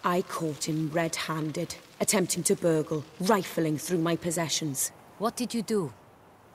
I caught him red-handed, attempting to burgle, rifling through my possessions. What did you do?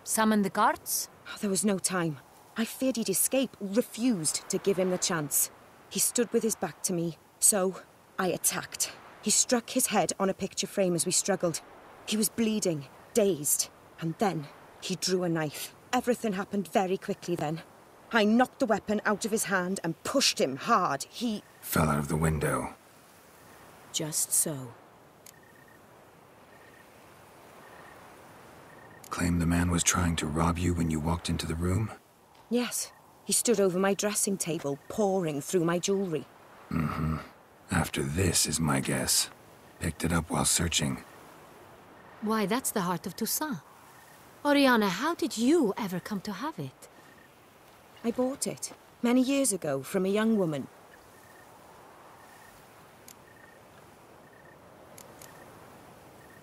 Summon the guards? There was no time. I feared he'd escape, refused to give him the chance. He stood with his back to me, so I attacked. He struck his head on a picture frame as we struggled. He was bleeding, dazed, and then he drew a knife. Everything happened very quickly then. I knocked the weapon out of his hand and pushed him hard. He fell out of the window. Just so. Claim the man was trying to rob you when you walked into the room? Yes. He stood over my dressing table, pouring through my jewelry. Mm-hmm. After this is my guess. Picked it up while searching. Why, that's the heart of Toussaint. Oriana, how did you ever come to have it? I bought it, many years ago, from a young woman.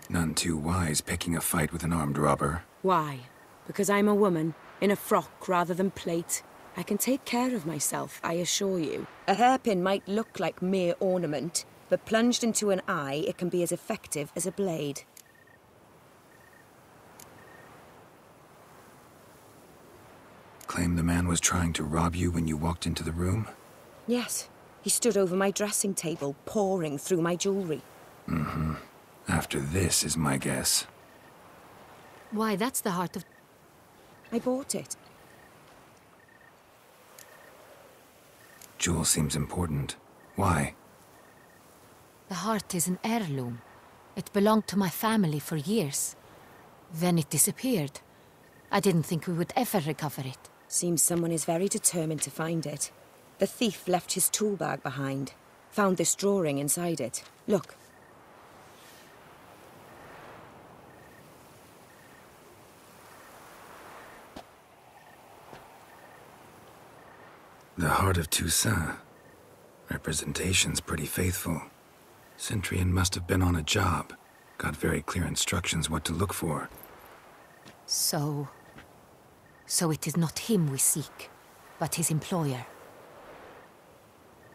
None too wise picking a fight with an armed robber. Why? Because I'm a woman, in a frock rather than plate. I can take care of myself, I assure you. A hairpin might look like mere ornament, but plunged into an eye, it can be as effective as a blade. Claim the man was trying to rob you when you walked into the room? Yes. He stood over my dressing table, pouring through my jewelry. Mm-hmm. After this is my guess. Why, that's the heart of... I bought it. Jewel seems important. Why? The heart is an heirloom. It belonged to my family for years. Then it disappeared. I didn't think we would ever recover it. Seems someone is very determined to find it. The thief left his tool bag behind. Found this drawing inside it. Look. The heart of Toussaint. Representation's pretty faithful. Centurion must have been on a job. Got very clear instructions what to look for. So it is not him we seek, but his employer.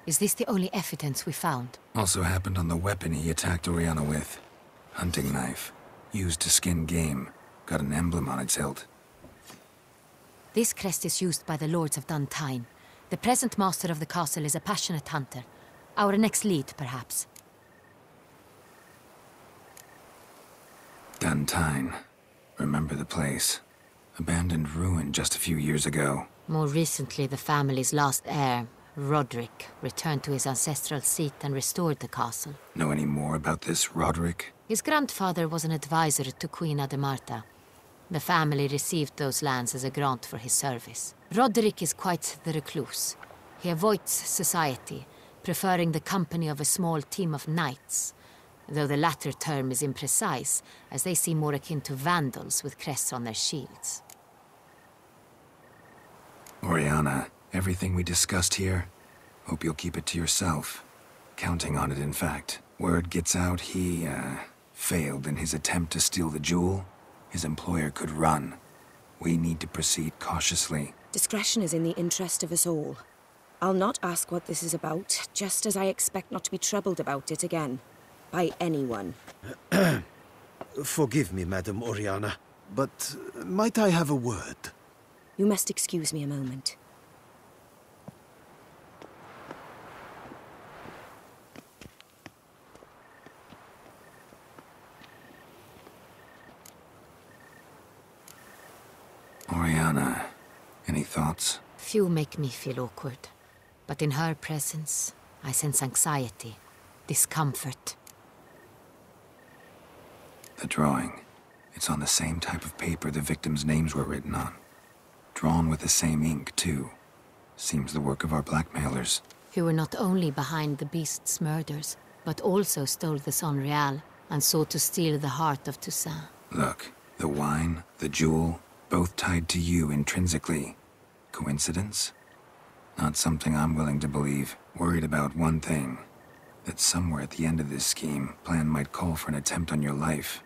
Is this the only evidence we found? Also happened on the weapon he attacked Oriana with. Hunting knife. Used to skin game. Got an emblem on its hilt. This crest is used by the Lords of Duntine. The present master of the castle is a passionate hunter. Our next lead, perhaps. Duntine. Remember the place. Abandoned ruin just a few years ago. More recently, the family's last heir, Roderick, returned to his ancestral seat and restored the castle. Know any more about this Roderick? His grandfather was an advisor to Queen Ademarta. The family received those lands as a grant for his service. Roderick is quite the recluse. He avoids society, preferring the company of a small team of knights, though the latter term is imprecise, as they seem more akin to vandals with crests on their shields. Oriana, everything we discussed here, hope you'll keep it to yourself. Counting on it, in fact. Word gets out he, failed in his attempt to steal the jewel. His employer could run. We need to proceed cautiously. Discretion is in the interest of us all. I'll not ask what this is about, just as I expect not to be troubled about it again. By anyone. Forgive me, Madam Oriana, but might I have a word? You must excuse me a moment. Oriana, any thoughts? Few make me feel awkward, but in her presence, I sense anxiety, discomfort. The drawing. It's on the same type of paper the victims' names were written on. Drawn with the same ink, too. Seems the work of our blackmailers. Who were not only behind the beast's murders, but also stole the Son Real and sought to steal the heart of Toussaint. Look, the wine, the jewel, both tied to you intrinsically. Coincidence? Not something I'm willing to believe. Worried about one thing. That somewhere at the end of this scheme, plan might call for an attempt on your life.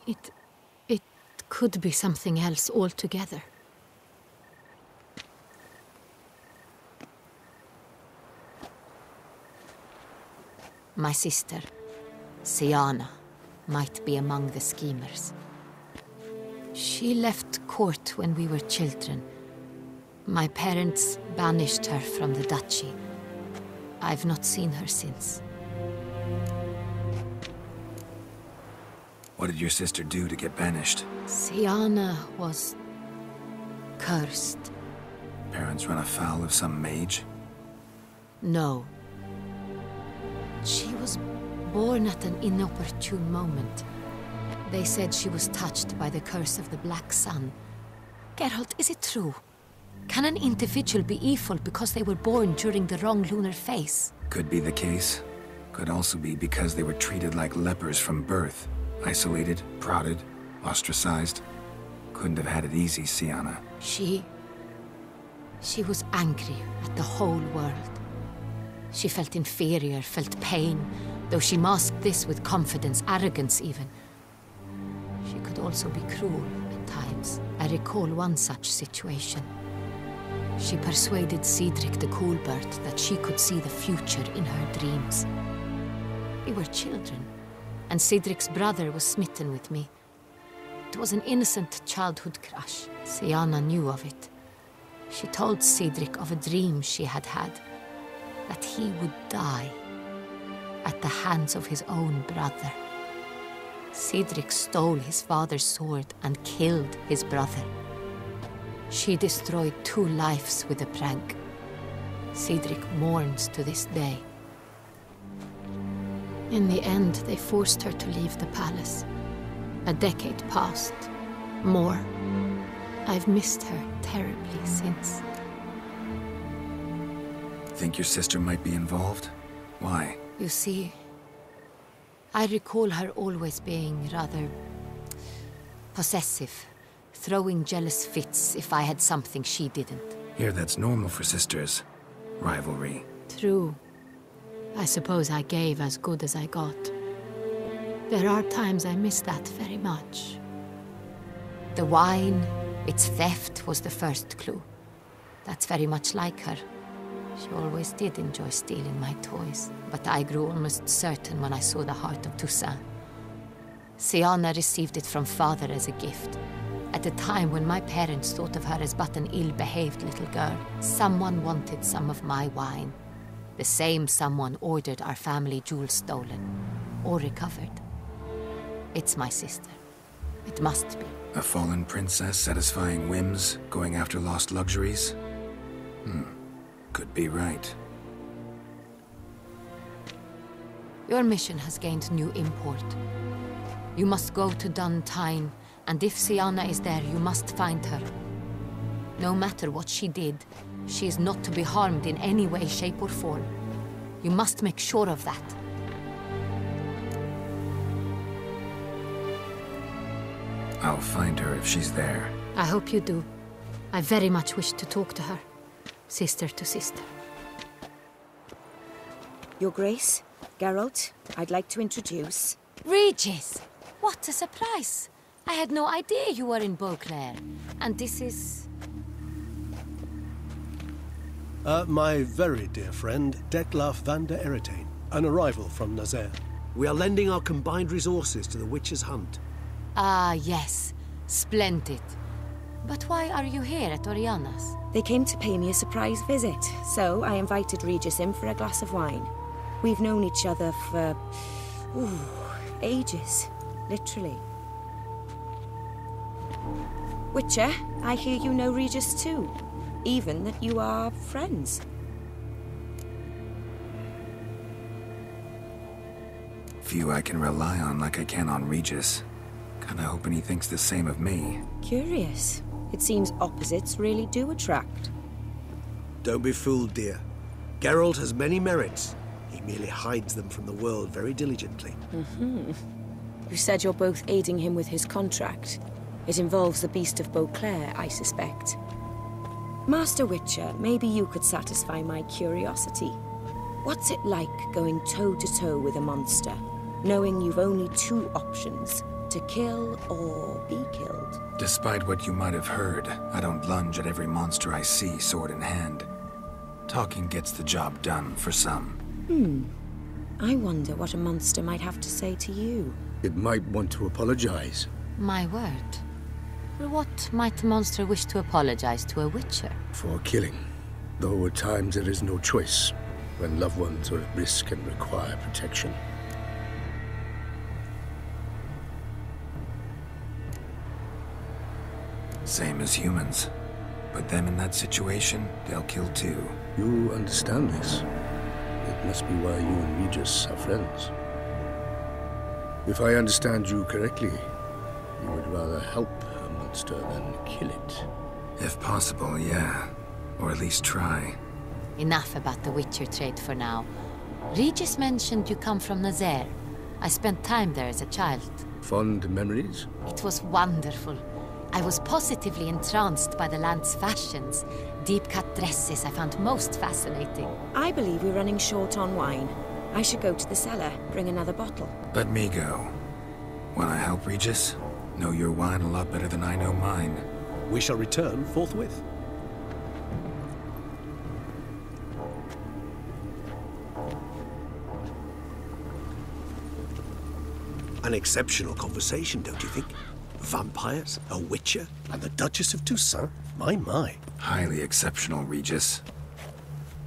It could be something else altogether. My sister, Siana, might be among the schemers. She left court when we were children. My parents banished her from the duchy. I've not seen her since. What did your sister do to get banished? Siana was cursed. Parents run afoul of some mage? No. She was born at an inopportune moment. They said she was touched by the curse of the Black Sun. Geralt, is it true? Can an individual be evil because they were born during the wrong lunar phase? Could be the case. Could also be because they were treated like lepers from birth. Isolated, prodded, ostracized. Couldn't have had it easy, Siana. She was angry at the whole world. She felt inferior, felt pain, though she masked this with confidence, arrogance even. She could also be cruel at times. I recall one such situation. She persuaded Cedric the Coolbird that she could see the future in her dreams. We were children, and Cedric's brother was smitten with me. It was an innocent childhood crush. Siana knew of it. She told Cedric of a dream she had had, that he would die at the hands of his own brother. Cedric stole his father's sword and killed his brother. She destroyed 2 lives with a prank. Cedric mourns to this day. In the end, they forced her to leave the palace. A decade passed. More. I've missed her terribly since. Think your sister might be involved? Why? You see, I recall her always being rather possessive, throwing jealous fits if I had something she didn't. Here, that's normal for sisters. Rivalry. True. I suppose I gave as good as I got. There are times I miss that very much. The wine, its theft was the first clue. That's very much like her. She always did enjoy stealing my toys, but I grew almost certain when I saw the heart of Toussaint. Siana received it from father as a gift. At a time when my parents thought of her as but an ill-behaved little girl, someone wanted some of my wine. The same someone ordered our family jewels stolen, or recovered. It's my sister. It must be. A fallen princess satisfying whims, going after lost luxuries? Could be right. Your mission has gained new import. You must go to Dun Tine, and if Siana is there, you must find her. No matter what she did, she is not to be harmed in any way, shape, or form. You must make sure of that. I'll find her if she's there. I hope you do. I very much wish to talk to her. Sister to sister. Your Grace, Geralt, I'd like to introduce... Regis! What a surprise! I had no idea you were in Beauclair. And this is... My very dear friend, Detlaf van der Eretain, an arrival from Nazaire. We are lending our combined resources to the Witch's Hunt. Ah, yes. Splendid. But why are you here at Oriana's? They came to pay me a surprise visit, so I invited Regis in for a glass of wine. We've known each other for... ages. Literally. Witcher, I hear you know Regis too. Even that you are friends. Few I can rely on like I can on Regis. Kinda hoping he thinks the same of me. Curious. It seems opposites really do attract. Don't be fooled, dear. Geralt has many merits. He merely hides them from the world very diligently. You said you're both aiding him with his contract. It involves the Beast of Beauclair, I suspect. Master Witcher, maybe you could satisfy my curiosity. What's it like going toe-to-toe with a monster, knowing you've only 2 options, to kill or be killed? Despite what you might have heard, I don't lunge at every monster I see, sword in hand. Talking gets the job done for some. I wonder what a monster might have to say to you. It might want to apologize. My word. For what might the monster wish to apologize to a witcher? For killing. Though at times there is no choice, when loved ones are at risk and require protection. Same as humans. Put them in that situation, they'll kill too. You understand this. It must be why you and Regis are friends. If I understand you correctly, you would rather help a monster than kill it. If possible, yeah. Or at least try. Enough about the witcher trade for now. Regis mentioned you come from Nazaire. I spent time there as a child. Fond memories? It was wonderful. I was positively entranced by the land's fashions. Deep-cut dresses I found most fascinating. I believe we're running short on wine. I should go to the cellar, bring another bottle. Let me go. Wanna help, Regis? Know your wine a lot better than I know mine. We shall return forthwith. An exceptional conversation, don't you think? Vampires, a witcher, And the Duchess of Toussaint? My. Highly exceptional, Regis.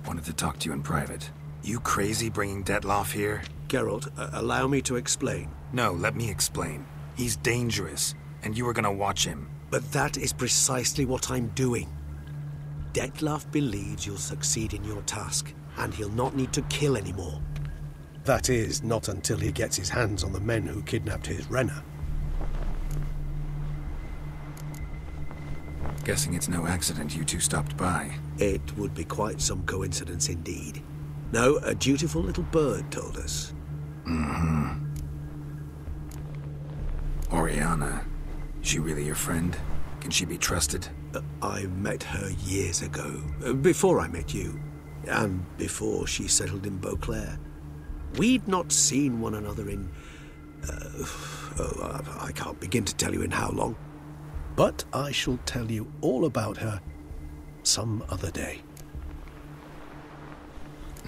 Wanted to talk to you in private. You crazy bringing Detloff here? Geralt, allow me to explain. No, let me explain. He's dangerous, and you were gonna watch him. But that is precisely what I'm doing. Detlaff believes you'll succeed in your task, and he'll not need to kill anymore. That is, not until he gets his hands on the men who kidnapped his Renna. Guessing it's no accident you two stopped by. It would be quite some coincidence indeed. No, a dutiful little bird told us. Oriana. She really your friend? Can she be trusted? I met her years ago, before I met you, and before she settled in Beauclair. We'd not seen one another in... I can't begin to tell you in how long. But I shall tell you all about her some other day.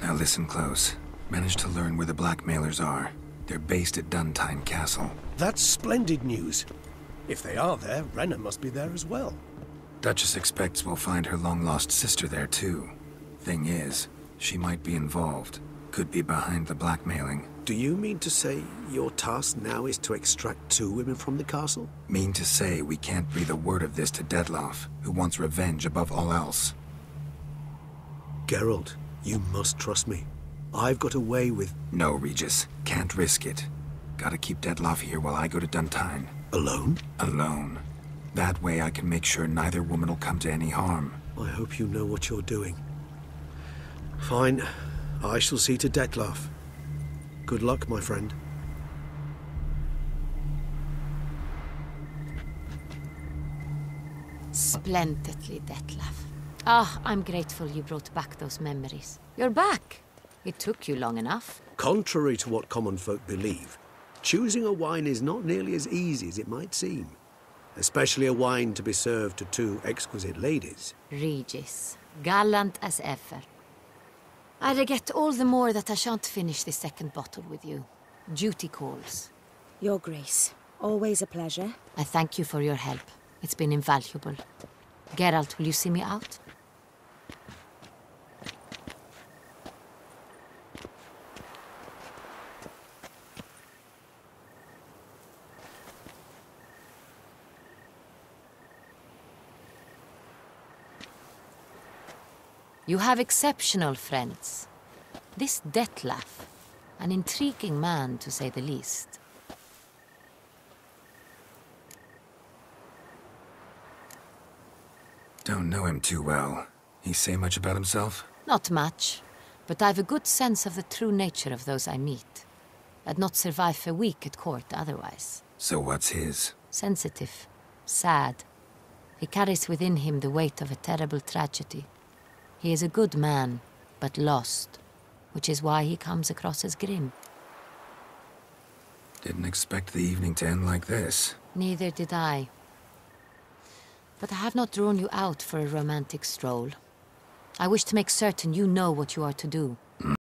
Now listen close. Managed to learn where the blackmailers are. They're based at Duntine Castle. That's splendid news. If they are there, Renna must be there as well. Duchess expects we'll find her long-lost sister there too. Thing is, she might be involved. Could be behind the blackmailing. Do you mean to say your task now is to extract 2 women from the castle? Mean to say we can't breathe a word of this to Detloff, who wants revenge above all else. Geralt, you must trust me. I've got away with... No, Regis. Can't risk it. Gotta keep Detloff here while I go to Duntine. Alone? Alone. That way I can make sure neither woman will come to any harm. I hope you know what you're doing. Fine. I shall see to Detlaff. Good luck, my friend. Splendidly, Detlaff. Ah, I'm grateful you brought back those memories. You're back. It took you long enough. Contrary to what common folk believe, choosing a wine is not nearly as easy as it might seem. Especially a wine to be served to 2 exquisite ladies. Regis, gallant as ever. I regret all the more that I shan't finish this second bottle with you. Duty calls. Your Grace, always a pleasure. I thank you for your help. It's been invaluable. Geralt, will you see me out? You have exceptional friends. This Detlaff, an intriguing man to say the least. Don't know him too well. He say much about himself? Not much, but I've a good sense of the true nature of those I meet. I'd not survive a week at court otherwise. So what's his? Sensitive, sad. He carries within him the weight of a terrible tragedy. He is a good man, but lost, which is why he comes across as grim. Didn't expect the evening to end like this. Neither did I. But I have not drawn you out for a romantic stroll. I wish to make certain you know what you are to do.